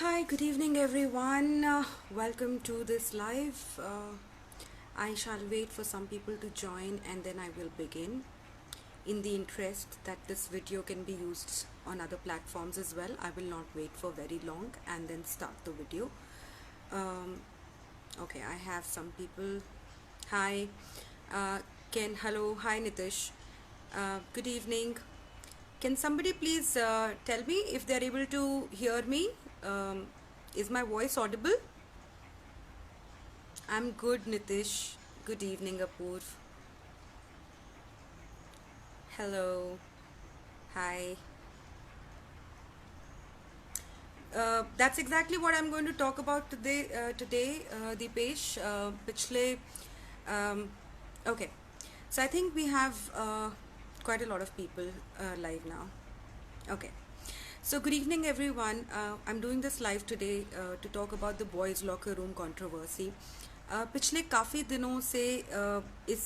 Hi, good evening, everyone. Welcome to this live. I shall wait for some people to join and then I will begin. In the interest that this video can be used on other platforms as well, I will not wait for very long and then start the video. Um, okay, I have some people. Hi, Ken. Hello. Hi, Nitish. Good evening. Can somebody please tell me if they're able to hear me? Um, is my voice audible? I'm good, Nitish. Good evening, Apoorv. Hello. Hi. That's exactly what I'm going to talk about today, Deepesh. Pichle. Um, okay. So I think we have quite a lot of people live now. Okay. So good evening, everyone. I'm doing this live today to talk about the boys' locker room controversy. पिछले काफ़ी दिनों से इस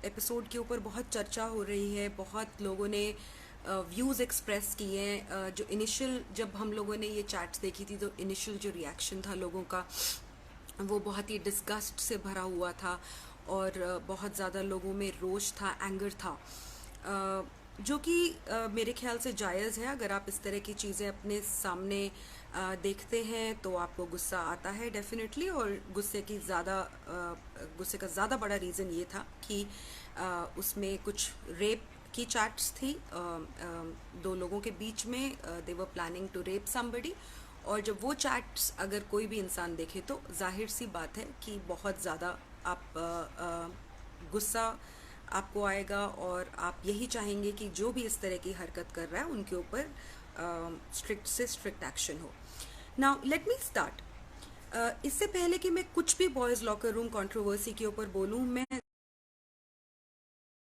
episode के ऊपर बहुत चर्चा हो रही है. बहुत लोगों ने व्यूज़ एक्सप्रेस किए हैं. जो इनिशियल जब हम लोगों ने ये चैट्स देखी थी तो इनिशियल जो रिएक्शन था लोगों का वो बहुत ही डिस्गस्ट से भरा हुआ था और बहुत ज़्यादा लोगों में रोष था, एंगर था, जो कि मेरे ख्याल से जायज़ है. अगर आप इस तरह की चीज़ें अपने सामने देखते हैं तो आपको गुस्सा आता है डेफिनेटली. और गुस्से का ज़्यादा बड़ा रीज़न ये था कि उसमें कुछ रेप की चैट्स थी दो लोगों के बीच में. They were planning to rape somebody. और जब वो चैट्स अगर कोई भी इंसान देखे तो जाहिर सी बात है कि बहुत ज़्यादा आप गुस्सा आपको आएगा और आप यही चाहेंगे कि जो भी इस तरह की हरकत कर रहा है उनके ऊपर स्ट्रिक्ट से स्ट्रिक्ट एक्शन हो. नाउ लेट मी स्टार्ट. इससे पहले कि मैं कुछ भी बॉयज़ लॉकर रूम कंट्रोवर्सी के ऊपर बोलूँ, मैं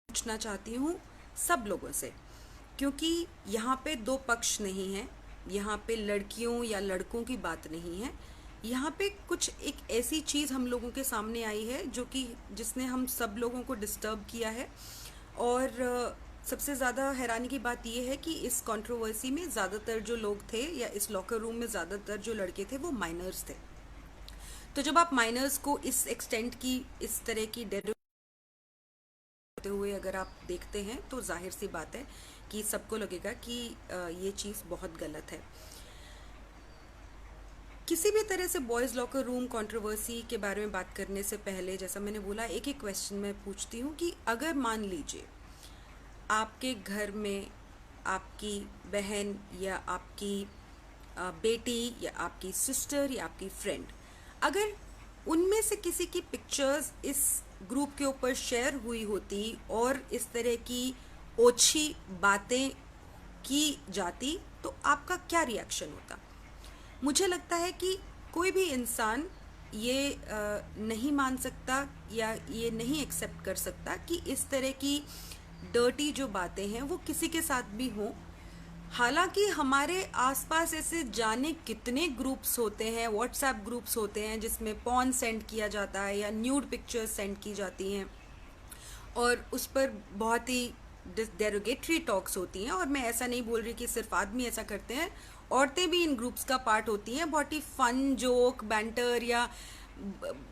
पूछना चाहती हूँ सब लोगों से, क्योंकि यहाँ पे दो पक्ष नहीं हैं. यहाँ पे लड़कियों या लड़कों की बात नहीं है. यहाँ पे कुछ एक ऐसी चीज़ हम लोगों के सामने आई है जो कि जिसने हम सब लोगों को डिस्टर्ब किया है. और सबसे ज़्यादा हैरानी की बात यह है कि इस कंट्रोवर्सी में ज़्यादातर जो लोग थे या इस लॉकर रूम में ज़्यादातर जो लड़के थे वो माइनर्स थे. तो जब आप माइनर्स को इस एक्सटेंट की इस तरह की हुए अगर आप देखते हैं तो जाहिर सी बात है कि सबको लगेगा कि ये चीज़ बहुत गलत है. किसी भी तरह से बॉयज़ लॉकर रूम कंट्रोवर्सी के बारे में बात करने से पहले, जैसा मैंने बोला, एक एक क्वेश्चन मैं पूछती हूँ कि अगर मान लीजिए आपके घर में आपकी बहन या आपकी बेटी या आपकी सिस्टर या आपकी फ्रेंड, अगर उनमें से किसी की पिक्चर्स इस ग्रुप के ऊपर शेयर हुई होती और इस तरह की ओछी बातें की जाती तो आपका क्या रिएक्शन होता? मुझे लगता है कि कोई भी इंसान ये नहीं मान सकता या ये नहीं एक्सेप्ट कर सकता कि इस तरह की डर्टी जो बातें हैं वो किसी के साथ भी हों. हालांकि हमारे आसपास ऐसे जाने कितने ग्रुप्स होते हैं, व्हाट्सएप ग्रुप्स होते हैं जिसमें पॉर्न सेंड किया जाता है या न्यूड पिक्चर्स सेंड की जाती हैं और उस पर बहुत ही डेरोगेटरी टॉक्स होती हैं. और मैं ऐसा नहीं बोल रही कि सिर्फ आदमी ऐसा करते हैं, औरतें भी इन ग्रुप्स का पार्ट होती हैं. बहुत ही फन जोक बैंटर या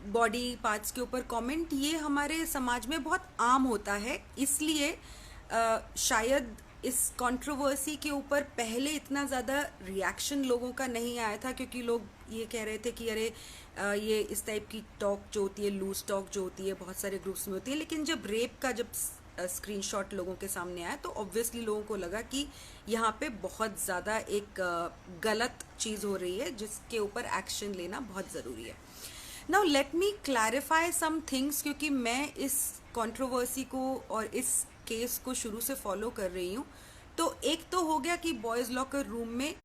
बॉडी पार्ट्स के ऊपर कमेंट, ये हमारे समाज में बहुत आम होता है. इसलिए शायद इस कंट्रोवर्सी के ऊपर पहले इतना ज़्यादा रिएक्शन लोगों का नहीं आया था, क्योंकि लोग ये कह रहे थे कि अरे ये इस टाइप की टॉक जो होती है, लूज टॉक जो होती है, बहुत सारे ग्रुप्स में होती है. लेकिन जब रेप का स्क्रीनशॉट लोगों के सामने आया तो ऑब्वियसली लोगों को लगा कि यहाँ पे बहुत ज़्यादा एक गलत चीज़ हो रही है जिसके ऊपर एक्शन लेना बहुत ज़रूरी है. Now let me clarify some things, क्योंकि मैं इस कंट्रोवर्सी को और इस केस को शुरू से फॉलो कर रही हूँ. तो एक तो हो गया कि बॉयज़ लॉकर रूम में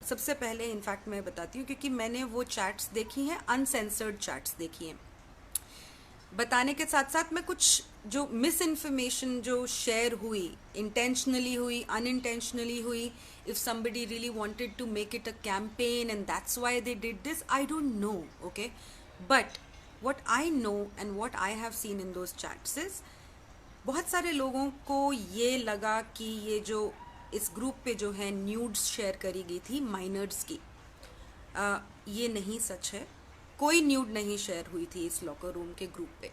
सबसे पहले इनफैक्ट मैं बताती हूँ, क्योंकि मैंने वो चैट्स देखी हैं, अनसेंसर्ड चैट्स देखी हैं. बताने के साथ साथ मैं कुछ जो मिस इन्फॉर्मेशन जो शेयर हुई, इंटेंशनली हुई, अनइंटेंशनली हुई, if somebody really wanted to make it a campaign and that's why they did this, I don't know, okay? But what I know and what I have seen in those chats is बहुत सारे लोगों को ये लगा कि ये जो इस ग्रुप पे जो है न्यूड्स शेयर करी गई थी माइनर्स की, ये नहीं सच है। कोई न्यूड नहीं शेयर हुई थी इस लॉकर रूम के ग्रुप पे।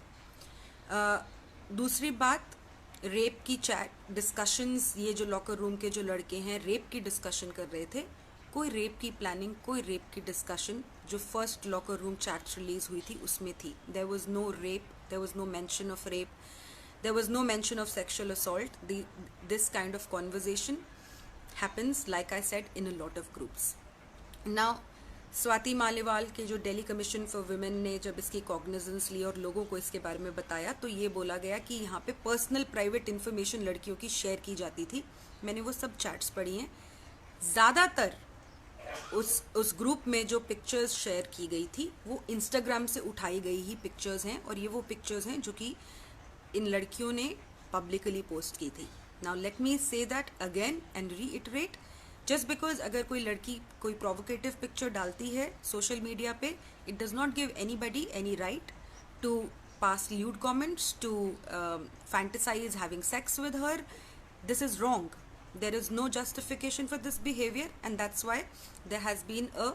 दूसरी बात, रेप की चैट डिस्कशंस, ये जो लॉकर रूम के जो लड़के हैं रेप की डिस्कशन कर रहे थे। कोई रेप की प्लानिंग, कोई रेप की डिस्कशन जो first locker room chat release हुई थी उसमें थी। There was no rape, there was no mention of rape, there was no mention of sexual assault. This kind of conversation happens, like I said, in a lot of groups. Now, Swati Maliwal के जो Delhi commission for women ने जब इसकी cognizance ली और लोगों को इसके बारे में बताया, तो ये बोला गया कि यहाँ पे पर्सनल प्राइवेट इन्फॉर्मेशन लड़कियों की शेयर की जाती थी। मैंने वो सब चैट्स पढ़ी हैं। ज़्यादातर उस ग्रुप में जो पिक्चर्स शेयर की गई थी वो इंस्टाग्राम से उठाई गई ही पिक्चर्स हैं, और ये वो पिक्चर्स हैं जो कि इन लड़कियों ने पब्लिकली पोस्ट की थी। Now let me say that again and reiterate, just because अगर कोई लड़की कोई provocative picture डालती है social media पे, it does not give anybody any right to pass lewd comments, to fantasize having sex with her. This is wrong. There is no justification for this behavior, and that's why there has been a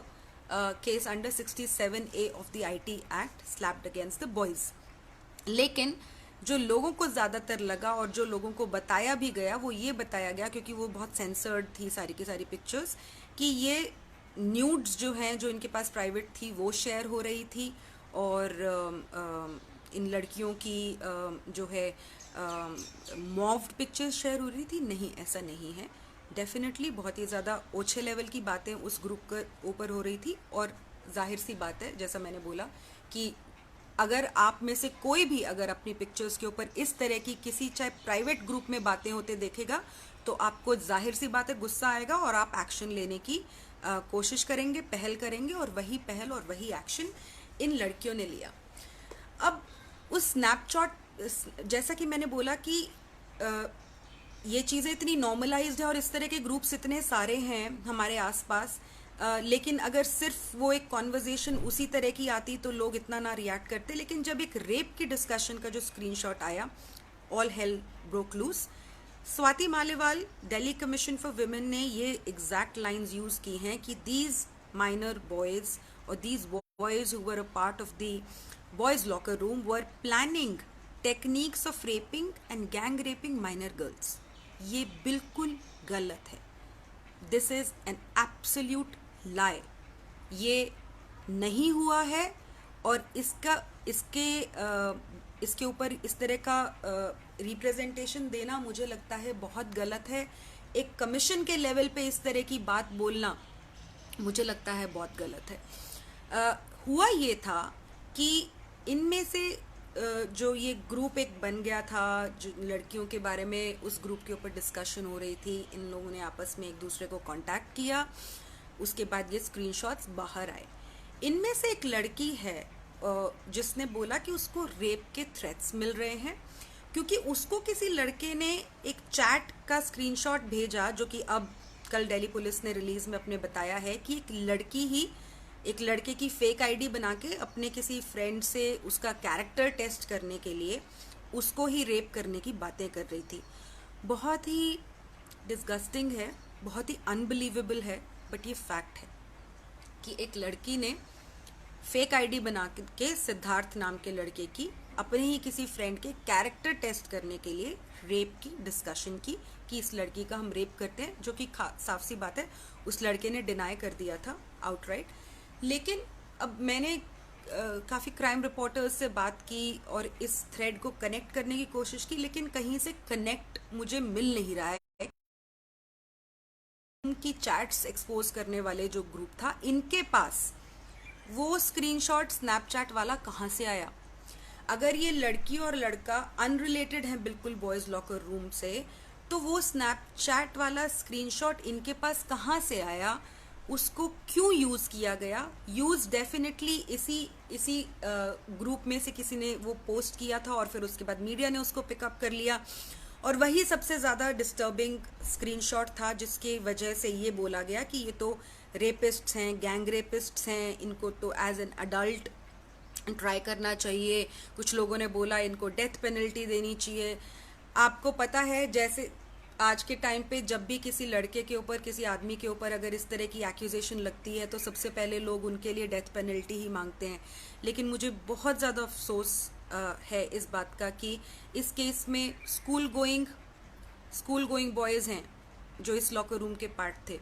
case under 67A of the IT Act slapped against the boys. लेकिन जो लोगों को ज़्यादातर लगा और जो लोगों को बताया भी गया वो ये बताया गया, क्योंकि वो बहुत सेंसर्ड थी सारी की सारी पिक्चर्स, कि ये न्यूड्स जो हैं जो इनके पास प्राइवेट थी वो शेयर हो रही थी, और इन लड़कियों की जो है मॉव्ड पिक्चर्स शेयर हो रही थी। नहीं, ऐसा नहीं है। डेफिनेटली बहुत ही ज़्यादा ओछे लेवल की बातें उस ग्रुप के ऊपर हो रही थी, और जाहिर सी बात है, जैसा मैंने बोला, कि अगर आप में से कोई भी अगर अपनी पिक्चर्स के ऊपर इस तरह की किसी चाहे प्राइवेट ग्रुप में बातें होते देखेगा, तो आपको जाहिर सी बात है गुस्सा आएगा और आप एक्शन लेने की कोशिश करेंगे, पहल करेंगे, और वही पहल और वही एक्शन इन लड़कियों ने लिया। अब उस स्नैपचैट, जैसा कि मैंने बोला कि ये चीज़ें इतनी नॉर्मलाइज्ड है और इस तरह के ग्रुप्स इतने सारे हैं हमारे आसपास, लेकिन अगर सिर्फ वो एक कॉन्वर्जेशन उसी तरह की आती तो लोग इतना ना रिएक्ट करते। लेकिन जब एक रेप की डिस्कशन का जो स्क्रीनशॉट आया, all hell broke loose. Swati Maliwal, Delhi commission for women ने ये एग्जैक्ट लाइंस यूज की हैं कि दीज माइनर बॉयज और these boys who were a part of the boys locker room were planning techniques of raping and gang raping minor girls. ये बिल्कुल गलत है। This is an absolute lie. ये नहीं हुआ है, और इसके ऊपर इस तरह का रिप्रेजेंटेशन देना मुझे लगता है बहुत गलत है। एक कमीशन के लेवल पे इस तरह की बात बोलना मुझे लगता है बहुत गलत है। हुआ ये था कि इनमें से जो ये ग्रुप एक बन गया था, जो लड़कियों के बारे में उस ग्रुप के ऊपर डिस्कशन हो रही थी, इन लोगों ने आपस में एक दूसरे को कांटेक्ट किया, उसके बाद ये स्क्रीनशॉट्स बाहर आए। इनमें से एक लड़की है जिसने बोला कि उसको रेप के थ्रेट्स मिल रहे हैं, क्योंकि उसको किसी लड़के ने एक चैट का स्क्रीनशॉट भेजा, जो कि अब कल दिल्ली पुलिस ने रिलीज में अपने बताया है कि एक लड़के की फेक आईडी बना के अपने किसी फ्रेंड से उसका कैरेक्टर टेस्ट करने के लिए उसको ही रेप करने की बातें कर रही थी। बहुत ही डिस्गस्टिंग है, बहुत ही अनबिलीवेबल है, बट ये फैक्ट है कि एक लड़की ने फेक आईडी बना के सिद्धार्थ नाम के लड़के की अपने ही किसी फ्रेंड के कैरेक्टर टेस्ट करने के लिए रेप की डिस्कशन की कि इस लड़की का हम रेप करते हैं, जो कि साफ सी बात है उस लड़के ने डिनाई कर दिया था आउटराइट। लेकिन अब मैंने काफ़ी क्राइम रिपोर्टर्स से बात की और इस थ्रेड को कनेक्ट करने की कोशिश की, लेकिन कहीं से कनेक्ट मुझे मिल नहीं रहा है। उनकी चैट्स एक्सपोज करने वाले जो ग्रुप था, इनके पास वो स्क्रीनशॉट स्नैपचैट वाला कहाँ से आया? अगर ये लड़की और लड़का अनरिलेटेड हैं बिल्कुल बॉयज़ लॉकर रूम से, तो वो स्नैपचैट वाला स्क्रीनशॉट इनके पास कहाँ से आया? उसको क्यों यूज़ किया गया? यूज़ डेफिनेटली इसी ग्रुप में से किसी ने वो पोस्ट किया था और फिर उसके बाद मीडिया ने उसको पिकअप कर लिया, और वही सबसे ज़्यादा डिस्टर्बिंग स्क्रीनशॉट था, जिसकी वजह से ये बोला गया कि ये तो रेपिस्ट्स हैं, गैंग रेपिस्ट्स हैं, इनको तो एज एन अडल्ट ट्राई करना चाहिए। कुछ लोगों ने बोला इनको डेथ पेनल्टी देनी चाहिए। आपको पता है, जैसे आज के टाइम पे जब भी किसी लड़के के ऊपर, किसी आदमी के ऊपर अगर इस तरह की एक्यूजेशन लगती है तो सबसे पहले लोग उनके लिए डेथ पेनल्टी ही मांगते हैं। लेकिन मुझे बहुत ज़्यादा अफसोस है इस बात का कि इस केस में स्कूल गोइंग बॉयज़ हैं जो इस लॉकर रूम के पार्ट थे।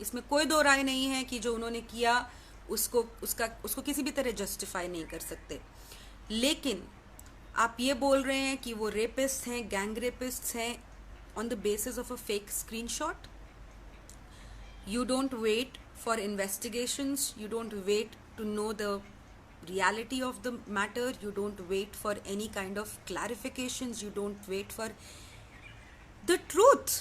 इसमें कोई दो राय नहीं है कि जो उन्होंने किया उसको किसी भी तरह जस्टिफाई नहीं कर सकते। लेकिन आप ये बोल रहे हैं कि वो रेपिस्ट हैं, गैंग रेपिस्ट हैं, on the basis of a fake screenshot. You don't wait for investigations, you don't wait to know the reality of the matter, you don't wait for any kind of clarifications, you don't wait for the truth.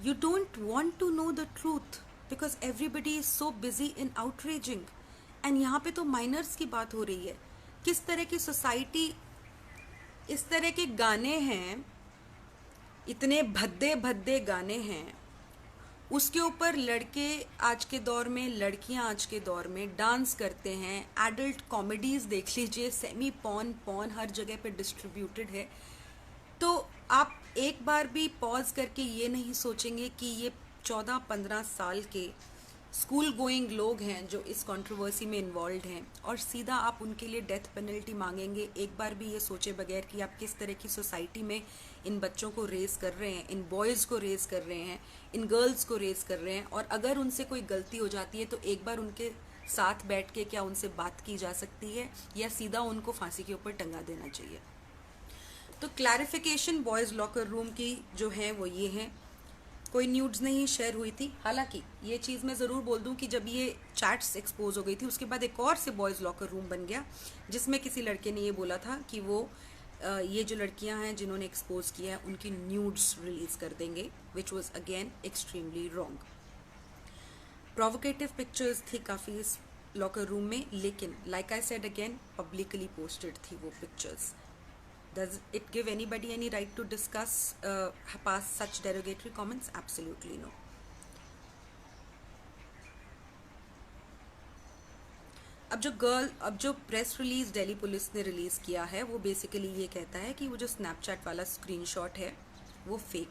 You don't want to know the truth because everybody is so busy in outraging. And यहाँ पे तो miners की बात हो रही है। किस तरह की सोसाइटी, इस तरह के गाने हैं, इतने भद्दे भद्दे गाने हैं, उसके ऊपर लड़के आज के दौर में, लड़कियां आज के दौर में डांस करते हैं। एडल्ट कॉमेडीज़ देख लीजिए, सेमी पॉर्न हर जगह पे डिस्ट्रीब्यूटेड है। तो आप एक बार भी पॉज करके ये नहीं सोचेंगे कि ये 14-15 साल के स्कूल गोइंग लोग हैं जो इस कंट्रोवर्सी में इन्वॉल्व हैं, और सीधा आप उनके लिए डेथ पेनल्टी मांगेंगे। एक बार भी ये सोचे बगैर कि आप किस तरह की सोसाइटी में इन बच्चों को रेज कर रहे हैं, इन बॉयज़ को रेज कर रहे हैं, इन गर्ल्स को रेज कर रहे हैं। और अगर उनसे कोई गलती हो जाती है तो एक बार उनके साथ बैठ के क्या उनसे बात की जा सकती है, या सीधा उनको फांसी के ऊपर टंगा देना चाहिए। तो क्लैरिफिकेशन बॉयज़ लॉकर रूम की जो है वो ये है, कोई न्यूड्स नहीं शेयर हुई थी। हालांकि ये चीज़ मैं ज़रूर बोल दूं कि जब ये चैट्स एक्सपोज हो गई थी उसके बाद एक और से बॉयज़ लॉकर रूम बन गया जिसमें किसी लड़के ने ये बोला था कि वो ये जो लड़कियां हैं जिन्होंने एक्सपोज किया है उनकी न्यूड्स रिलीज कर देंगे, which was again extremely wrong. Provocative pictures थी काफ़ी इस लॉकर रूम में, लेकिन like I said again, publicly posted थी वो pictures. Does it give anybody any right to discuss pass such derogatory comments? Absolutely no. अब जो प्रेस रिलीज दिल्ली पुलिस ने रिलीज किया है वो बेसिकली ये कहता है कि वो जो स्नैपचैट वाला स्क्रीनशॉट है वो फेक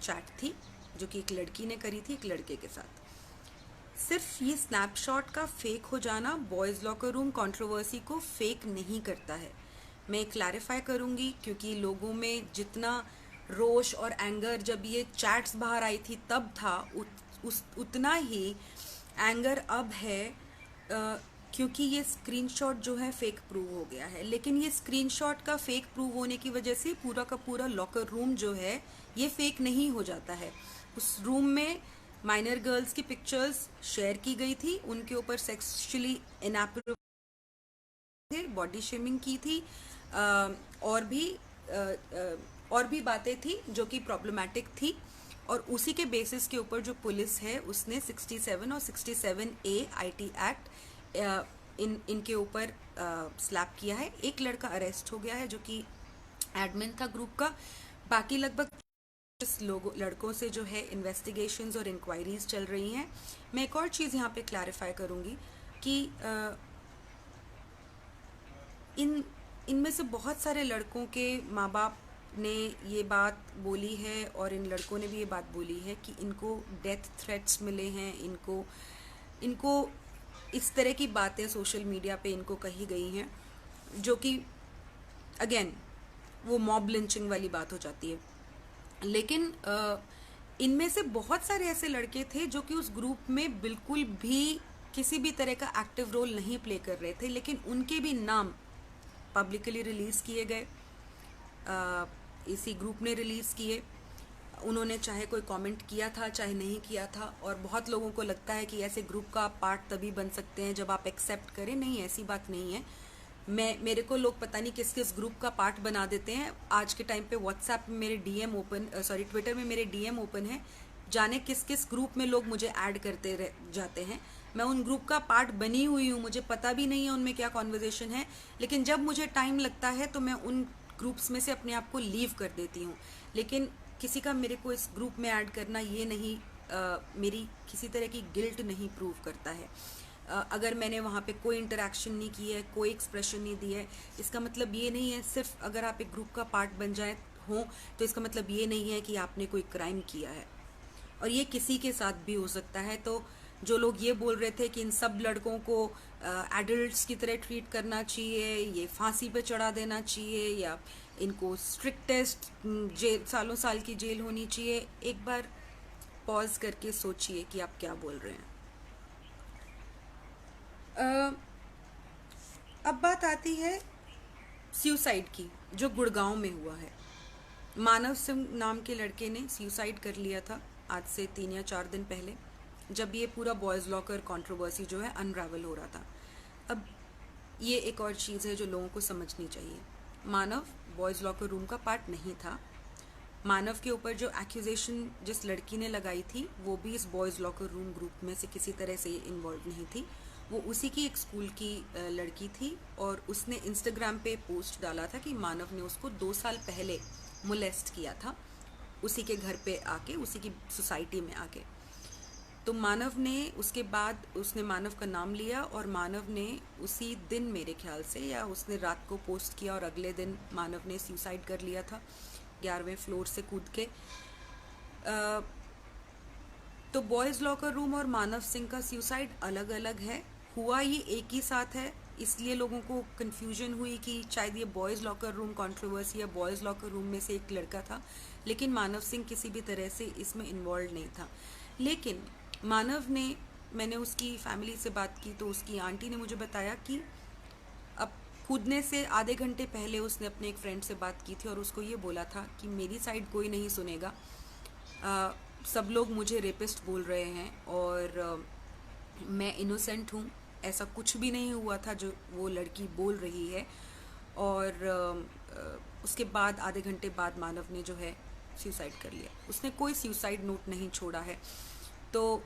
चैट थी जो कि एक लड़की ने करी थी एक लड़के के साथ। सिर्फ ये स्नैपशॉट का फेक हो जाना बॉयज़ लॉकर रूम कंट्रोवर्सी को फेक नहीं करता है। मैं क्लैरिफाई करूंगी क्योंकि लोगों में जितना रोष और एंगर जब ये चैट्स बाहर आई थी तब था, उतना ही एंगर अब है क्योंकि ये स्क्रीनशॉट जो है फेक प्रूव हो गया है। लेकिन ये स्क्रीनशॉट का फेक प्रूव होने की वजह से पूरा का पूरा लॉकर रूम जो है ये फेक नहीं हो जाता है। उस रूम में माइनर गर्ल्स की पिक्चर्स शेयर की गई थी, उनके ऊपर सेक्सुअली इनएप्रोप्रिएट थे, बॉडी शेमिंग की थी, और भी बातें थी जो कि प्रॉब्लमैटिक थी। और उसी के बेसिस के ऊपर जो पुलिस है उसने 67 और 67A IT एक्ट इनके ऊपर स्लैप किया है। एक लड़का अरेस्ट हो गया है जो कि एडमिन था ग्रुप का। बाकी लगभग लड़कों से जो है इन्वेस्टिगेशंस और इंक्वायरीज चल रही हैं। मैं एक और चीज़ यहाँ पे क्लैरिफाई करूँगी कि इनमें से बहुत सारे लड़कों के माँ बाप ने ये बात बोली है और इन लड़कों ने भी ये बात बोली है कि इनको डेथ थ्रेट्स मिले हैं, इनको इस तरह की बातें सोशल मीडिया पे इनको कही गई हैं जो कि अगेन वो मॉब लिंचिंग वाली बात हो जाती है। लेकिन इनमें से बहुत सारे ऐसे लड़के थे जो कि उस ग्रुप में बिल्कुल भी किसी भी तरह का एक्टिव रोल नहीं प्ले कर रहे थे, लेकिन उनके भी नाम पब्लिकली रिलीज़ किए गए, इसी ग्रुप ने रिलीज़ किए। उन्होंने चाहे कोई कमेंट किया था चाहे नहीं किया था। और बहुत लोगों को लगता है कि ऐसे ग्रुप का आप पार्ट तभी बन सकते हैं जब आप एक्सेप्ट करें। नहीं, ऐसी बात नहीं है। मेरे को लोग पता नहीं किस किस ग्रुप का पार्ट बना देते हैं। आज के टाइम पे व्हाट्सएप में मेरे डीएम ओपन, ट्विटर में मेरे डीएम ओपन है, जाने किस किस ग्रुप में लोग मुझे ऐड करते जाते हैं। मैं उन ग्रुप का पार्ट बनी हुई हूँ, मुझे पता भी नहीं है उनमें क्या कॉन्वर्जेशन है, लेकिन जब मुझे टाइम लगता है तो मैं उन ग्रुप्स में से अपने आप को लीव कर देती हूँ। लेकिन किसी का मेरे को इस ग्रुप में ऐड करना ये नहीं मेरी किसी तरह की गिल्ट नहीं प्रूव करता है। अगर मैंने वहाँ पे कोई इंटरेक्शन नहीं की है, कोई एक्सप्रेशन नहीं दी है, इसका मतलब ये नहीं है सिर्फ अगर आप एक ग्रुप का पार्ट बन जाए हों तो इसका मतलब ये नहीं है कि आपने कोई क्राइम किया है, और ये किसी के साथ भी हो सकता है। तो जो लोग ये बोल रहे थे कि इन सब लड़कों को एडल्ट्स की तरह ट्रीट करना चाहिए, ये फांसी पे चढ़ा देना चाहिए, या इनको स्ट्रिक्टेस्ट जेल, सालों साल की जेल होनी चाहिए, एक बार पॉज करके सोचिए कि आप क्या बोल रहे हैं। अब बात आती है सुसाइड की, जो गुड़गांव में हुआ है। मानव सिंह नाम के लड़के ने सुसाइड कर लिया था आज से 3 या 4 दिन पहले, जब ये पूरा बॉयज़ लॉकर कंट्रोवर्सी जो है अनरावल हो रहा था। अब ये एक और चीज़ है जो लोगों को समझनी चाहिए। मानव बॉयज़ लॉकर रूम का पार्ट नहीं था। मानव के ऊपर जो एक्यूजेशन जिस लड़की ने लगाई थी वो भी इस बॉयज़ लॉकर रूम ग्रुप में से किसी तरह से इन्वॉल्व नहीं थी। वो उसी की एक स्कूल की लड़की थी, और उसने इंस्टाग्राम पे पोस्ट डाला था कि मानव ने उसको 2 साल पहले मोलेस्ट किया था, उसी के घर पे आके, उसी की सोसाइटी में आके। तो मानव ने उसके बाद उसने मानव का नाम लिया, और मानव ने उसी दिन, मेरे ख्याल से, या उसने रात को पोस्ट किया और अगले दिन मानव ने सुसाइड कर लिया था 11वें फ्लोर से कूद के। तो बॉयज़ लॉकर रूम और मानव सिंह का सुसाइड अलग अलग है, हुआ ये एक ही साथ है। इसलिए लोगों को कन्फ्यूजन हुई कि शायद ये बॉयज़ लॉकर रूम कंट्रोवर्सी या बॉयज़ लॉकर रूम में से एक लड़का था, लेकिन मानव सिंह किसी भी तरह से इसमें इन्वॉल्व नहीं था। लेकिन मानव ने, मैंने उसकी फैमिली से बात की तो उसकी आंटी ने मुझे बताया कि अब कूदने से आधे घंटे पहले उसने अपने एक फ्रेंड से बात की थी और उसको ये बोला था कि मेरी साइड कोई नहीं सुनेगा, सब लोग मुझे रेपिस्ट बोल रहे हैं और मैं इनोसेंट हूँ, ऐसा कुछ भी नहीं हुआ था जो वो लड़की बोल रही है। और उसके बाद आधे घंटे बाद मानव ने जो है सुसाइड कर लिया। उसने कोई सुसाइड नोट नहीं छोड़ा है। तो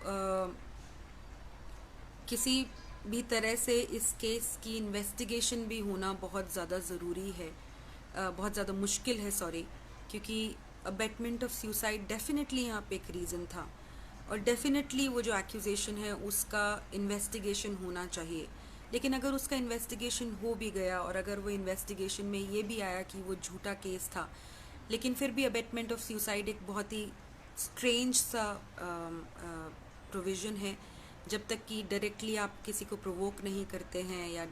किसी भी तरह से इस केस की इन्वेस्टिगेशन भी होना बहुत ज़्यादा ज़रूरी है, बहुत ज़्यादा मुश्किल है, क्योंकि अबेटमेंट ऑफ सुसाइड डेफिनेटली यहाँ पे एक रीज़न था, और डेफिनेटली वो जो एक्यूजेशन है उसका इन्वेस्टिगेशन होना चाहिए। लेकिन अगर उसका इन्वेस्टिगेशन हो भी गया और अगर वो इन्वेस्टिगेशन में ये भी आया कि वो झूठा केस था, लेकिन फिर भी अबेटमेंट ऑफ सुसाइड एक बहुत ही स्ट्रेंज सा प्रोविज़न है। जब तक कि डायरेक्टली आप किसी को प्रोवोक नहीं करते हैं या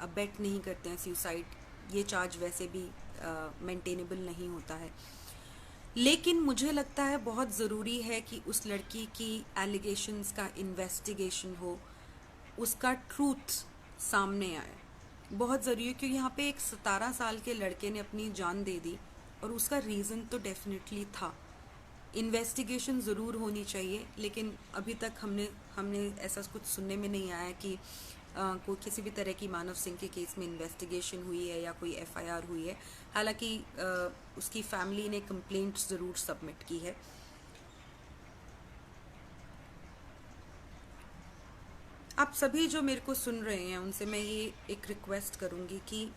अबेट नहीं करते हैं सुसाइड, ये चार्ज वैसे भी मेंटेनेबल नहीं होता है। लेकिन मुझे लगता है बहुत ज़रूरी है कि उस लड़की की एलिगेशंस का इन्वेस्टिगेशन हो, उसका ट्रूथ सामने आए, बहुत ज़रूरी है। क्योंकि यहाँ पे एक 17 साल के लड़के ने अपनी जान दे दी और उसका रीज़न तो डेफिनेटली था। इन्वेस्टिगेशन ज़रूर होनी चाहिए, लेकिन अभी तक हमने ऐसा कुछ सुनने में नहीं आया कि कोई किसी भी तरह की मानव सिंह के केस में इन्वेस्टिगेशन हुई है या कोई एफआईआर हुई है। हालांकि उसकी फैमिली ने कंप्लेंट ज़रूर सबमिट की है। आप सभी जो मेरे को सुन रहे हैं उनसे मैं ये एक रिक्वेस्ट करूँगी कि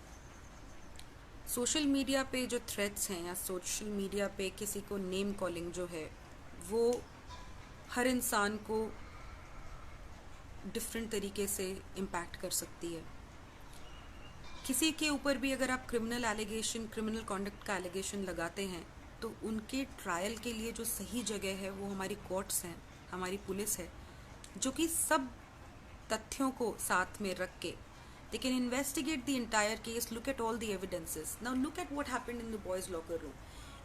सोशल मीडिया पे जो थ्रेड्स हैं या सोशल मीडिया पे किसी को नेम कॉलिंग जो है, वो हर इंसान को डिफरेंट तरीके से इम्पैक्ट कर सकती है। किसी के ऊपर भी अगर आप क्रिमिनल कॉन्डक्ट का एलिगेशन लगाते हैं तो उनके ट्रायल के लिए जो सही जगह है वो हमारी कोर्ट्स हैं, हमारी पुलिस है, जो कि सब तथ्यों को साथ में रख के they can investigate the entire case, look at all the evidences. Now look at what happened in the boys' locker room.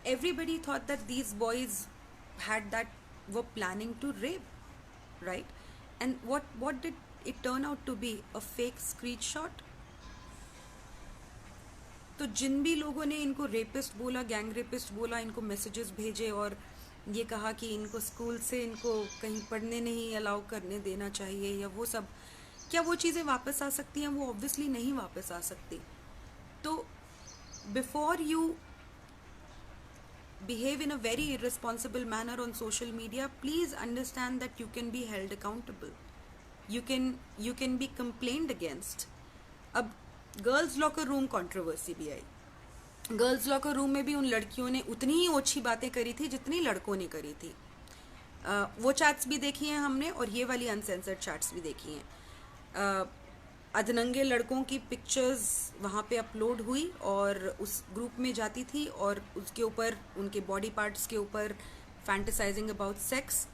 Everybody thought that these boys were planning to rape, right? And what did it turn out to be? A fake screenshot? तो जिन भी लोगों ने इनको rapist बोला, gang rapist बोला, इनको messages भेजे और ये कहा कि इनको स्कूल से इनको कहीं पढ़ने नहीं अलाउ करने देना चाहिए या वो सब, क्या वो चीज़ें वापस आ सकती हैं? वो ऑब्वियसली नहीं वापस आ सकती। तो before you behave in a very irresponsible manner on social media, please understand that you can be held accountable. You can be complained against. अब गर्ल्स लॉकर रूम कंट्रोवर्सी भी आई। गर्ल्स लॉकर रूम में भी उन लड़कियों ने उतनी ही ओछी बातें करी थी जितनी लड़कों ने करी थी। वो चैट्स भी देखी हैं हमने और ये वाली अनसेंसर्ड चैट्स भी देखी हैं। अधनंगे लड़कों की पिक्चर्स वहाँ पे अपलोड हुई और उस ग्रुप में जाती थी और उसके ऊपर उनके बॉडी पार्ट्स के ऊपर फैंटेसाइजिंग अबाउट सेक्स।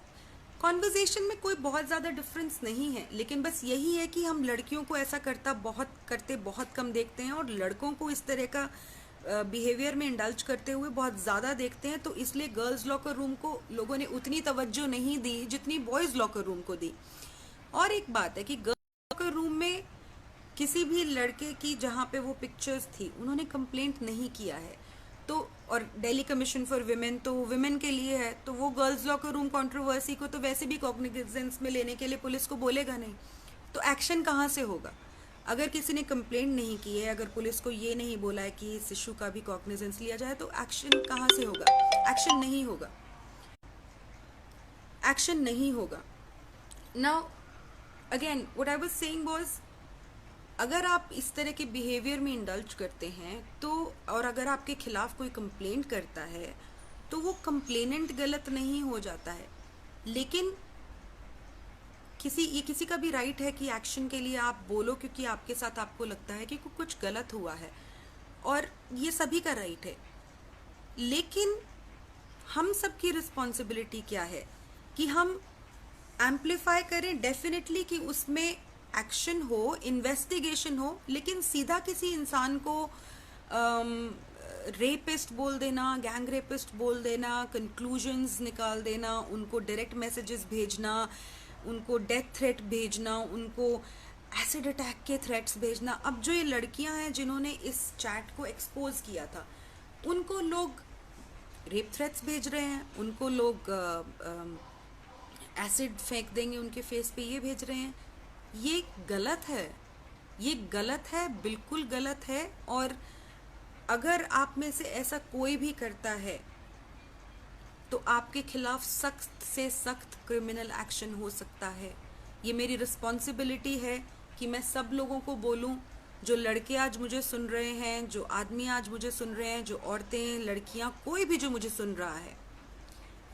कॉन्वर्जेशन में कोई बहुत ज़्यादा डिफरेंस नहीं है, लेकिन बस यही है कि हम लड़कियों को ऐसा करते बहुत कम देखते हैं और लड़कों को इस तरह का बिहेवियर में इंडल्ज करते हुए बहुत ज़्यादा देखते हैं। तो इसलिए गर्ल्स लॉकर रूम को लोगों ने उतनी तवज्जो नहीं दी जितनी बॉयज़ लॉकर रूम को दी। और एक बात है कि गर्ल्स लॉकर रूम में किसी भी लड़के की जहाँ पे वो पिक्चर्स थी उन्होंने कंप्लेंट नहीं किया है। तो और दिल्ली कमीशन फॉर विमेन तो विमेन के लिए है, तो वो गर्ल्स लॉकर रूम कंट्रोवर्सी को तो वैसे भी कॉग्निजेंस में लेने के लिए पुलिस को बोलेगा नहीं। तो एक्शन कहाँ से होगा? अगर किसी ने कंप्लेंट नहीं की है, अगर पुलिस को ये नहीं बोला है कि इस इशू का भी कॉग्निजेंस लिया जाए, तो एक्शन कहाँ से होगा? एक्शन नहीं होगा, एक्शन नहीं होगा। Now again what I was saying was, अगर आप इस तरह के बिहेवियर में इंडल्ज करते हैं तो, और अगर आपके खिलाफ कोई कंप्लेंट करता है तो वो कंप्लेनेंट गलत नहीं हो जाता है, लेकिन किसी का भी राइट है कि एक्शन के लिए आप बोलो, क्योंकि आपके साथ आपको लगता है कि कुछ गलत हुआ है, और ये सभी का राइट है। लेकिन हम सबकी रिस्पॉन्सिबिलिटी क्या है कि हम एम्पलीफाई करें, डेफिनेटली कि उसमें एक्शन हो, इन्वेस्टिगेशन हो, लेकिन सीधा किसी इंसान को रेपिस्ट बोल देना, गैंग रेपिस्ट बोल देना, कंक्लूजन्स निकाल देना, उनको डायरेक्ट मैसेजेस भेजना, उनको डेथ थ्रेट भेजना, उनको एसिड अटैक के थ्रेट्स भेजना। अब जो ये लड़कियां हैं जिन्होंने इस चैट को एक्सपोज किया था, उनको लोग रेप थ्रेट्स भेज रहे हैं, उनको लोग एसिड फेंक देंगे उनके फेस पे, ये भेज रहे हैं। ये गलत है, ये गलत है, बिल्कुल गलत है। और अगर आप में से ऐसा कोई भी करता है तो आपके खिलाफ सख्त से सख्त क्रिमिनल एक्शन हो सकता है। ये मेरी रिस्पॉन्सिबिलिटी है कि मैं सब लोगों को बोलूं, जो लड़के आज मुझे सुन रहे हैं, जो आदमी आज मुझे सुन रहे हैं, जो औरतें, लड़कियां, कोई भी जो मुझे सुन रहा है,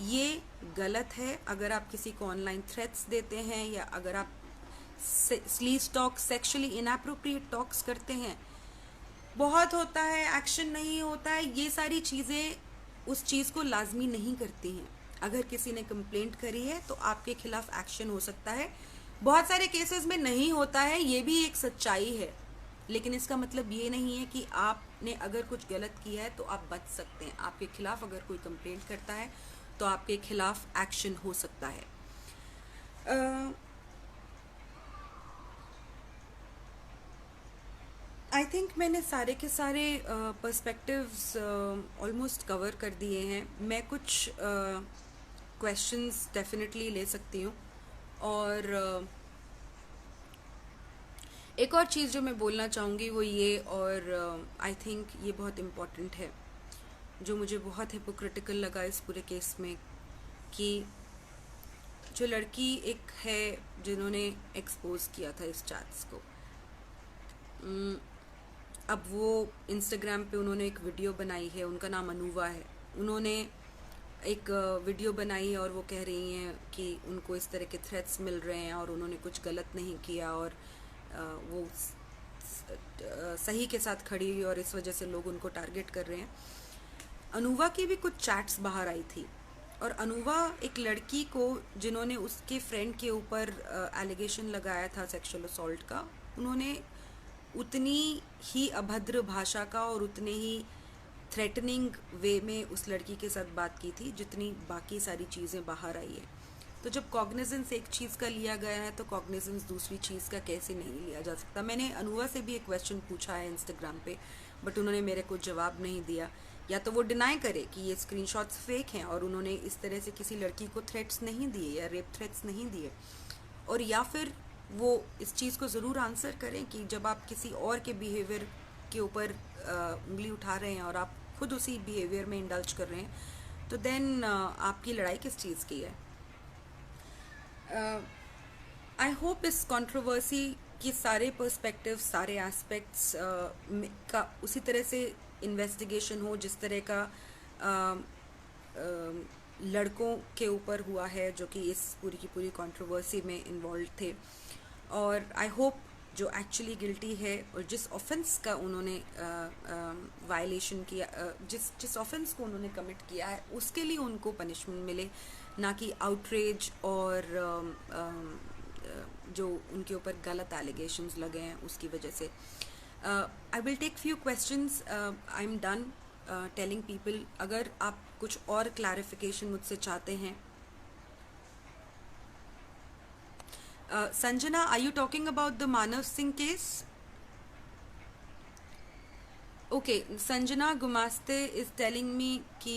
ये गलत है। अगर आप किसी को ऑनलाइन थ्रेट्स देते हैं या अगर आप sleaze talk, sexually inappropriate talks करते हैं, बहुत होता है, एक्शन नहीं होता है। ये सारी चीज़ें उस चीज़ को लाजमी नहीं करती हैं। अगर किसी ने कंप्लेंट करी है तो आपके खिलाफ एक्शन हो सकता है। बहुत सारे केसेस में नहीं होता है, ये भी एक सच्चाई है, लेकिन इसका मतलब ये नहीं है कि आपने अगर कुछ गलत किया है तो आप बच सकते हैं। आपके खिलाफ अगर कोई कंप्लेंट करता है तो आपके खिलाफ एक्शन हो सकता है। आई थिंक मैंने सारे के सारे पर्सपेक्टिव्स ऑलमोस्ट कवर कर दिए हैं। मैं कुछ क्वेश्चंस डेफिनेटली ले सकती हूँ। और एक और चीज़ जो मैं बोलना चाहूँगी वो ये, और आई थिंक ये बहुत इम्पॉर्टेंट है, जो मुझे बहुत हिपोक्रिटिकल लगा इस पूरे केस में, कि जो लड़की एक है जिन्होंने एक्सपोज किया था इस चैट्स को, अब वो इंस्टाग्राम पे उन्होंने एक वीडियो बनाई है, उनका नाम अनूवा है। उन्होंने एक वीडियो बनाई और वो कह रही हैं कि उनको इस तरह के थ्रेट्स मिल रहे हैं और उन्होंने कुछ गलत नहीं किया, और वो सही के साथ खड़ी हुई और इस वजह से लोग उनको टारगेट कर रहे हैं। अनूवा की भी कुछ चैट्स बाहर आई थी, और अनूवा एक लड़की को जिन्होंने उसके फ्रेंड के ऊपर एलिगेशन लगाया था सेक्सुअल असॉल्ट का, उन्होंने उतनी ही अभद्र भाषा का और उतने ही थ्रेटनिंग वे में उस लड़की के साथ बात की थी जितनी बाकी सारी चीज़ें बाहर आई है। तो जब कॉग्निजेंस एक चीज़ का लिया गया है तो कॉग्निजेंस दूसरी चीज़ का कैसे नहीं लिया जा सकता। मैंने अनूवा से भी एक क्वेश्चन पूछा है इंस्टाग्राम पे, बट उन्होंने मेरे को जवाब नहीं दिया। या तो वो डिनाई करे कि ये स्क्रीनशॉट्स फेक हैं और उन्होंने इस तरह से किसी लड़की को थ्रेट्स नहीं दिए या रेप थ्रेट्स नहीं दिए, और या फिर वो इस चीज़ को ज़रूर आंसर करें कि जब आप किसी और के बिहेवियर के ऊपर उंगली उठा रहे हैं और आप खुद उसी बिहेवियर में इंडल्ज कर रहे हैं, तो देन आपकी लड़ाई किस चीज़ की है। आई होप इस कंट्रोवर्सी की सारे पर्सपेक्टिव, सारे एस्पेक्ट्स का उसी तरह से इन्वेस्टिगेशन हो जिस तरह का लड़कों के ऊपर हुआ है जो कि इस पूरी की पूरी कंट्रोवर्सी में इन्वॉल्व थे। और आई होप जो एक्चुअली गिल्टी है और जिस ऑफेंस का उन्होंने वायलेशन किया, जिस जिस ऑफेंस को उन्होंने कमिट किया है उसके लिए उनको पनिशमेंट मिले, ना कि आउटरेज और जो उनके ऊपर गलत एलिगेशंस लगे हैं उसकी वजह से। I will take few questions, I am done telling people. अगर आप कुछ और क्लैरिफिकेशन मुझसे चाहते हैं। Sanjana, are you talking about the Manav Singh case? Okay, Sanjana Gumaste is telling me कि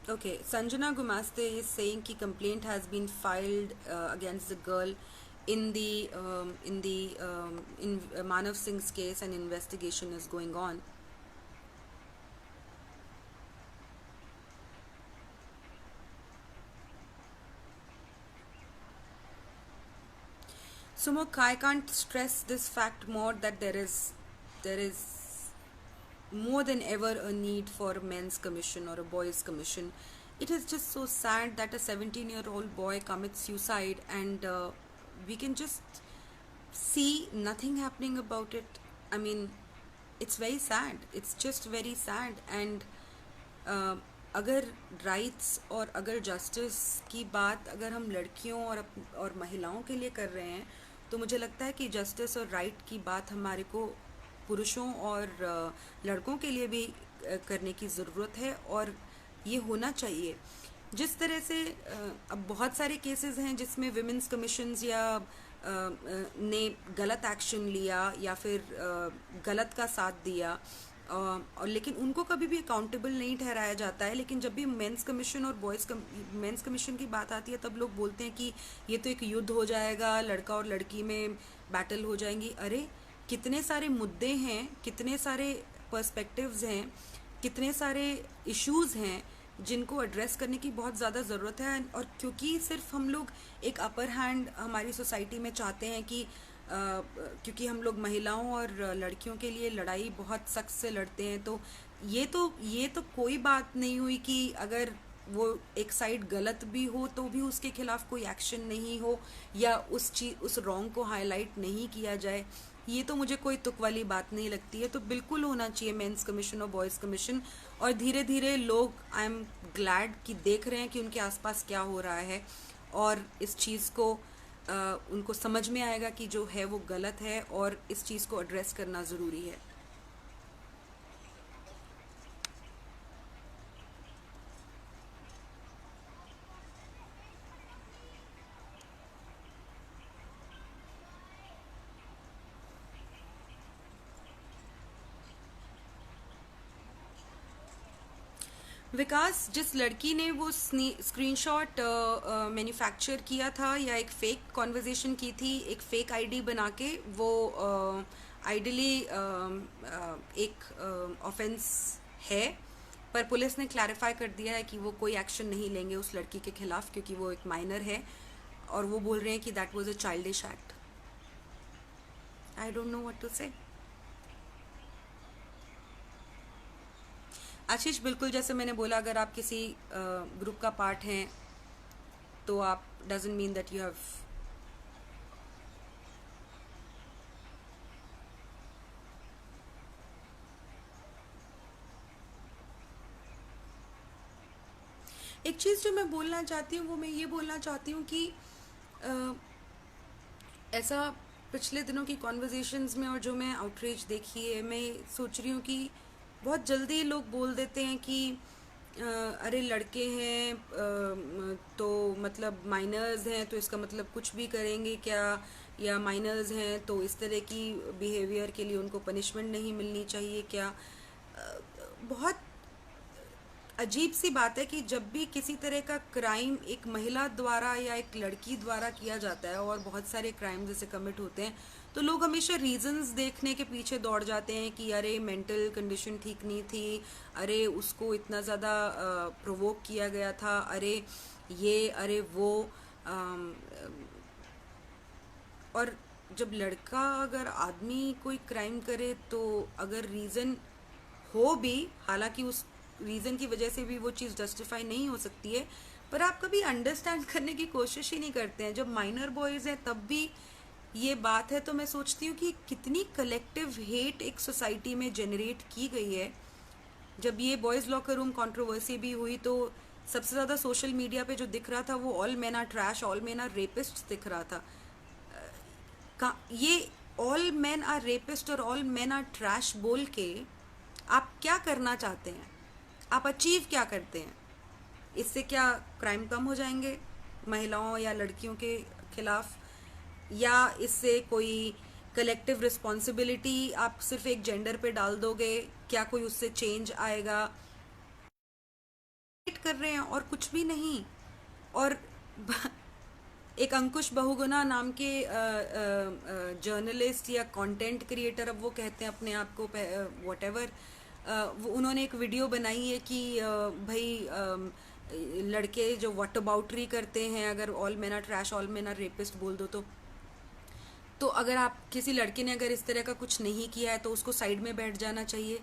okay, Sanjana Gumaste is saying कि complaint has been filed against the girl in Manav Singh's case, and investigation is going on. Sumukh, I can't stress this fact more that there is more than ever a need for a men's commission or a boys commission. It is just so sad that a 17-year-old boy commits suicide, and we can just see nothing happening about it. I mean, it's very sad. It's just very sad. And अगर rights और अगर justice की बात अगर हम लड़कियों और महिलाओं के लिए कर रहे हैं, तो मुझे लगता है कि जस्टिस और राइट की बात हमारे को पुरुषों और लड़कों के लिए भी करने की ज़रूरत है, और ये होना चाहिए। जिस तरह से अब बहुत सारे केसेस हैं जिसमें विमेंस कमीशंस या ने गलत एक्शन लिया या फिर गलत का साथ दिया, और लेकिन उनको कभी भी अकाउंटेबल नहीं ठहराया जाता है। लेकिन जब भी मेंस कमीशन और मेंस कमीशन की बात आती है, तब लोग बोलते हैं कि ये तो एक युद्ध हो जाएगा, लड़का और लड़की में बैटल हो जाएंगी। अरे कितने सारे मुद्दे हैं, कितने सारे पर्सपेक्टिव्स हैं, कितने सारे इश्यूज हैं जिनको एड्रेस करने की बहुत ज़्यादा ज़रूरत है। और क्योंकि सिर्फ हम लोग एक अपर हैंड हमारी सोसाइटी में चाहते हैं कि क्योंकि हम लोग महिलाओं और लड़कियों के लिए लड़ाई बहुत सख्त से लड़ते हैं, तो ये तो कोई बात नहीं हुई कि अगर वो एक साइड गलत भी हो तो भी उसके खिलाफ कोई एक्शन नहीं हो या उस रॉन्ग को हाईलाइट नहीं किया जाए। ये तो मुझे कोई तुक वाली बात नहीं लगती है। तो बिल्कुल होना चाहिए मेंस कमीशन और बॉयज़ कमीशन। और धीरे धीरे लोग, आई एम ग्लैड कि देख रहे हैं कि उनके आसपास क्या हो रहा है, और इस चीज़ को उनको समझ में आएगा कि जो है वो गलत है और इस चीज़ को एड्रेस करना ज़रूरी है। विकास, जिस लड़की ने वो स्क्रीनशॉट मैन्युफैक्चर किया था या एक फ़ेक कॉन्वर्जेशन की थी, एक फ़ेक आईडी बना के, वो आइडली एक ऑफेंस है, पर पुलिस ने क्लैरिफाई कर दिया है कि वो कोई एक्शन नहीं लेंगे उस लड़की के खिलाफ क्योंकि वो एक माइनर है, और वो बोल रहे हैं कि that was a childish act. I don't know what to say. Ashish, बिल्कुल जैसे मैंने बोला, अगर आप किसी ग्रुप का पार्ट हैं तो आप doesn't mean that you have. एक चीज़ जो मैं बोलना चाहती हूँ वो मैं ये बोलना चाहती हूँ कि अ, ऐसा पिछले दिनों की कॉन्वर्जेशंस में और जो मैं आउटरीच देखी है, मैं सोच रही हूँ कि बहुत जल्दी लोग बोल देते हैं कि अरे लड़के हैं तो मतलब माइनर्स हैं तो इसका मतलब कुछ भी करेंगे क्या, या माइनर्स हैं तो इस तरह की बिहेवियर के लिए उनको पनिशमेंट नहीं मिलनी चाहिए क्या। बहुत अजीब सी बात है कि जब भी किसी तरह का क्राइम एक महिला द्वारा या एक लड़की द्वारा किया जाता है, और बहुत सारे क्राइम जैसे कमिट होते हैं, तो लोग हमेशा रीजंस देखने के पीछे दौड़ जाते हैं कि अरे मेंटल कंडीशन ठीक नहीं थी, अरे उसको इतना ज़्यादा प्रोवोक किया गया था, अरे ये अरे वो। अम, और जब लड़का अगर आदमी कोई क्राइम करे तो अगर रीज़न हो भी, हालांकि रीज़न की वजह से भी वो चीज़ जस्टिफाई नहीं हो सकती है, पर आप कभी अंडरस्टैंड करने की कोशिश ही नहीं करते हैं। जब माइनर बॉयज़ हैं तब भी ये बात है, तो मैं सोचती हूँ कि कितनी कलेक्टिव हेट एक सोसाइटी में जनरेट की गई है। जब ये बॉयज़ लॉकर रूम कंट्रोवर्सी भी हुई तो सबसे ज़्यादा सोशल मीडिया पे जो दिख रहा था वो all men are trash, all men are rapist दिख रहा था। ये ऑल मेन आर रेपिस्ट और ऑल मेन आर ट्रैश बोल के आप क्या करना चाहते हैं? आप अचीव क्या करते हैं? इससे क्या क्राइम कम हो जाएंगे महिलाओं या लड़कियों के खिलाफ, या इससे कोई कलेक्टिव रिस्पॉन्सिबिलिटी आप सिर्फ एक जेंडर पे डाल दोगे? क्या कोई उससे चेंज आएगा? कर रहे हैं और कुछ भी नहीं। और एक अंकुश बहुगुणा नाम के जर्नलिस्ट या कंटेंट क्रिएटर, अब वो कहते हैं अपने आप को वॉट एवर, उन्होंने एक वीडियो बनाई है कि भाई लड़के जो व्हाट अबाउटरी करते हैं, अगर all men are trash all men are rapist बोल दो तो अगर आप किसी लड़के ने अगर इस तरह का कुछ नहीं किया है तो उसको साइड में बैठ जाना चाहिए।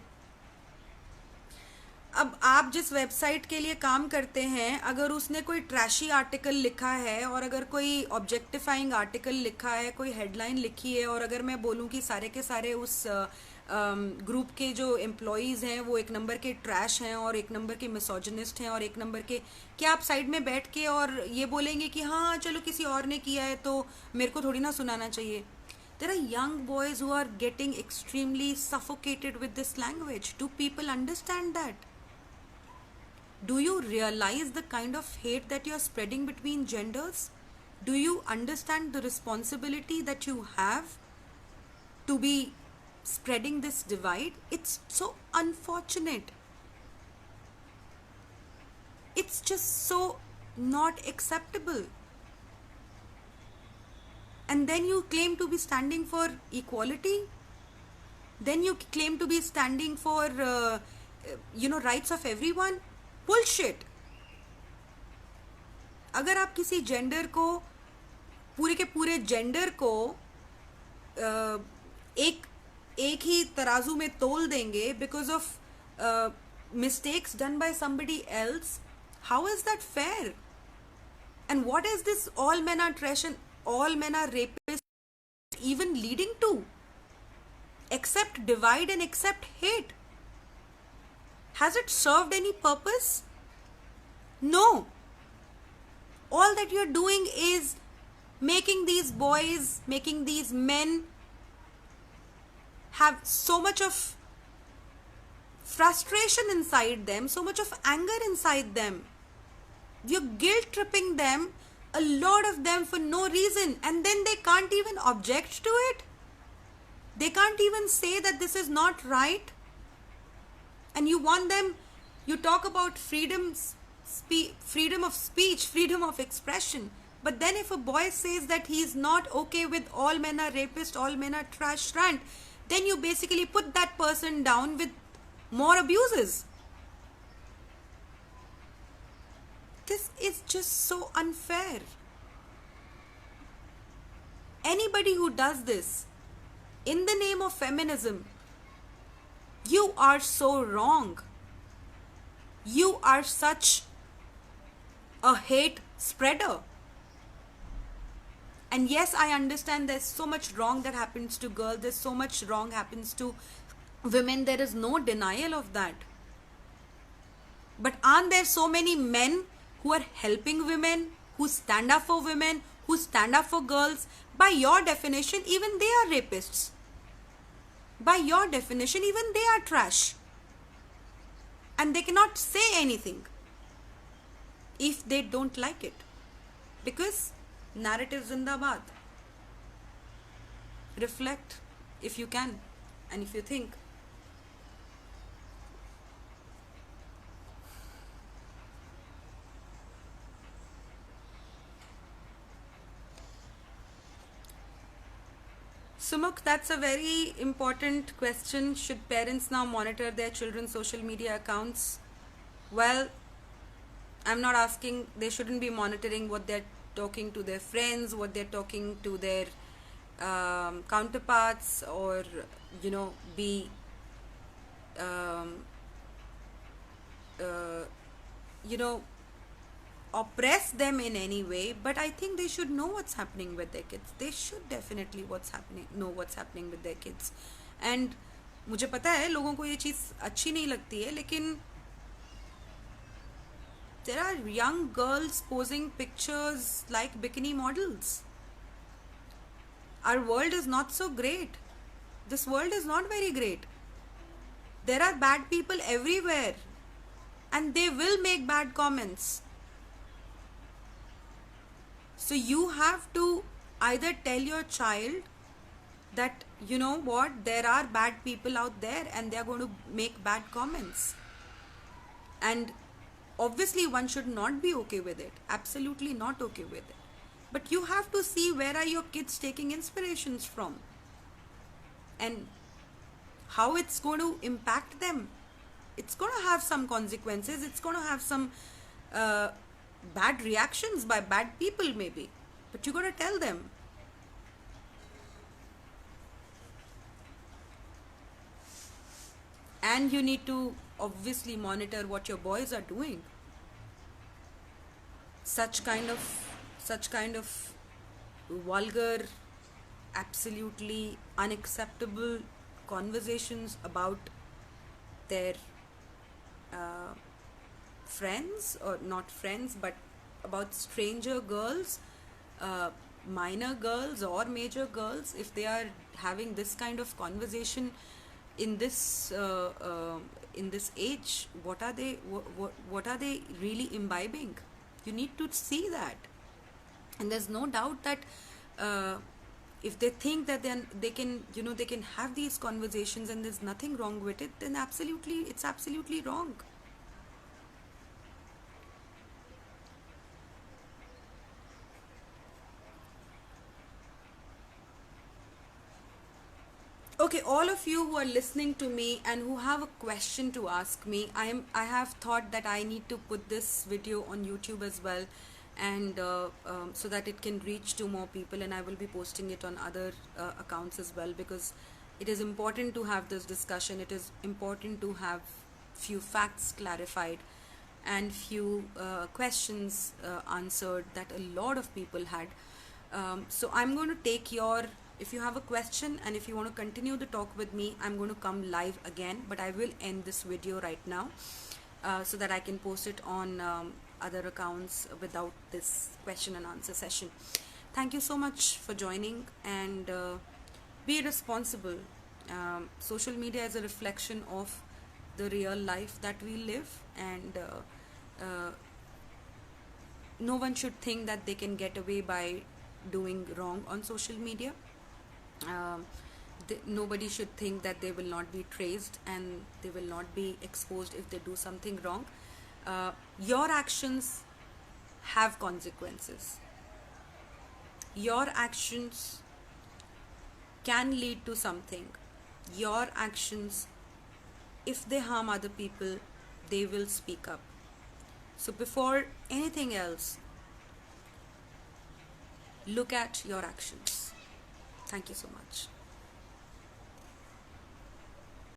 अब आप जिस वेबसाइट के लिए काम करते हैं, अगर उसने कोई ट्रैशी आर्टिकल लिखा है और अगर कोई ऑब्जेक्टिफाइंग आर्टिकल लिखा है, कोई हेडलाइन लिखी है, और अगर मैं बोलूं कि सारे के सारे उस ग्रुप के जो एम्प्लॉयज़ हैं वो एक नंबर के ट्रैश हैं और एक नंबर के मिसोजिनिस्ट हैं और एक नंबर के, क्या आप साइड में बैठ के और ये बोलेंगे कि हाँ चलो किसी और ने किया है तो मेरे को थोड़ी ना सुनाना चाहिए? There are young boys who are getting extremely suffocated with this language. Do people understand that? Do you realize the kind of hate that you're spreading between genders? Do you understand the responsibility that you have to be spreading this divide? It's so unfortunate. It's just so not acceptable. And then you claim to be standing for equality. Then you claim to be standing for, rights of everyone. Bullshit. अगर आप किसी gender को, पूरे के पूरे gender को एक ही तराजू में तोल देंगे because of mistakes done by somebody else, how is that fair? And what is this all men are trash and all men are rapists even leading to? Except divide and except hate. Has it served any purpose? No. All that you're doing is making these boys, making these men have so much of frustration inside them, so much of anger inside them. You're guilt tripping them, a lot of them, for no reason, and then they can't even object to it. They can't even say that this is not right. And you want them, you talk about freedom of speech, freedom of expression. But then if a boy says that he is not okay with all men are rapists, all men are trash rant, then you basically put that person down with more abuses. This is just so unfair. Anybody who does this in the name of feminism, you are so wrong. You are such a hate spreader. And yes, I understand there's so much wrong that happens to girls, there's so much wrong happens to women, there is no denial of that. But aren't there so many men who are helping women, who stand up for women, who stand up for girls? By your definition, even they are rapists. By your definition, even they are trash. And they cannot say anything if they don't like it. Because narrative zindabad. Reflect if you can and if you think. Sumukh, that's a very important question. Should parents now monitor their children's social media accounts? Well, I'm not asking, they shouldn't be monitoring what they're talking to their friends, what they're talking to their counterparts, or, be uh, you know, oppress them in any way, but I think they should know what's happening with their kids. They should definitely know what's happening with their kids. And मुझे पता है लोगों को ये चीज़ अच्छी नहीं लगती है, लेकिन there are young girls posing pictures like bikini models. Our world is not so great. This world is not very great. There are bad people everywhere, and they will make bad comments. So you have to either tell your child that, you know what, there are bad people out there and they are going to make bad comments. And obviously one should not be okay with it. Absolutely not okay with it. But you have to see where are your kids taking inspirations from and how it's going to impact them. It's going to have some consequences. It's going to have some bad reactions by bad people maybe. But you got to tell them. And you need to obviously monitor what your boys are doing. Such kind of vulgar, absolutely unacceptable conversations about their friends, or not friends, but about stranger girls, minor girls or major girls, if they are having this kind of conversation in this age, what are they really imbibing? You need to see that. And there's no doubt that if they think that then they can have these conversations and there's nothing wrong with it, then it's absolutely wrong. Okay, all of you who are listening to me and who have a question to ask me, I have thought that I need to put this video on YouTube as well, and so that it can reach to more people, and I will be posting it on other accounts as well, because it is important to have this discussion. It is important to have few facts clarified and few questions answered that a lot of people had. So I'm going to take if you have a question and if you want to continue the talk with me, I'm going to come live again, but I will end this video right now so that I can post it on other accounts without this question and answer session. Thank you so much for joining, and be responsible. Social media is a reflection of the real life that we live, and no one should think that they can get away by doing wrong on social media. Nobody should think that they will not be traced and they will not be exposed if they do something wrong. Your actions have consequences. Your actions can lead to something. Your actions, if they harm other people, they will speak up. So before anything else, look at your actions. Thank you so much.